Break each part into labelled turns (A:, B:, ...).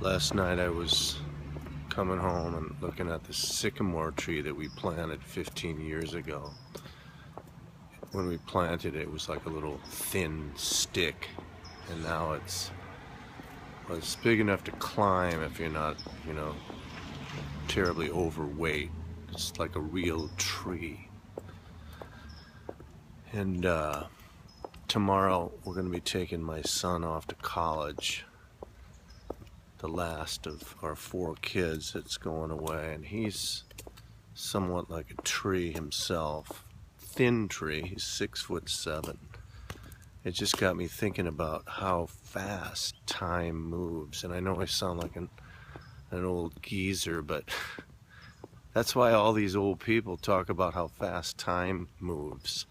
A: Last night I was coming home and looking at the sycamore tree that we planted 15 years ago. When we planted it, it was like a little thin stick, and now it's big enough to climb if you're not, terribly overweight. It's like a real tree. And tomorrow we're going to be taking my son off to college, the last of our 4 kids that's going away, and he's somewhat like a tree himself. Thin tree, he's 6'7". It just got me thinking about how fast time moves, and I know I sound like an old geezer, but that's why all these old people talk about how fast time moves.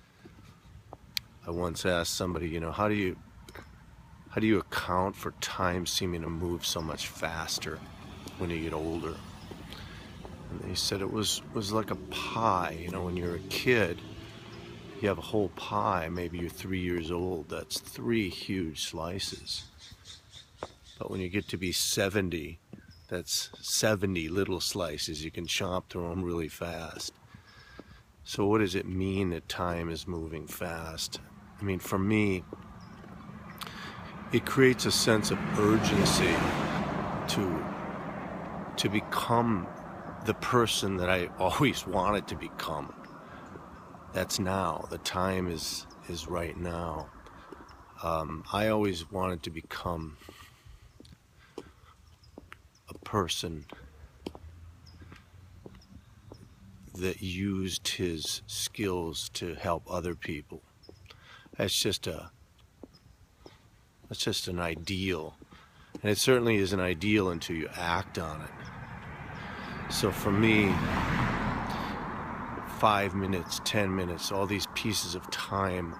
A: I once asked somebody, how do you account for time seeming to move so much faster when you get older? And they said it was like a pie. When you're a kid, you have a whole pie. Maybe you're 3 years old. That's 3 huge slices. But when you get to be 70, that's 70 little slices. You can chomp through them really fast. So what does it mean that time is moving fast? I mean, for me, it creates a sense of urgency to become the person that I always wanted to become. That's now. The time is right now. I always wanted to become a person that used his skills to help other people. That's just an ideal, and it certainly is an ideal until you act on it. So for me, 5 minutes, 10 minutes, all these pieces of time,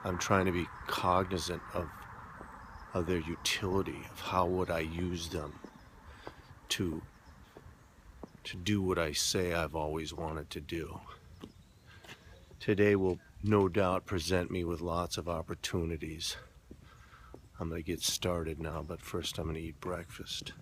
A: I'm trying to be cognizant of their utility, of how would I use them to do what I say I've always wanted to do. Today will no doubt present me with lots of opportunities. I'm going to get started now, but first I'm going to eat breakfast.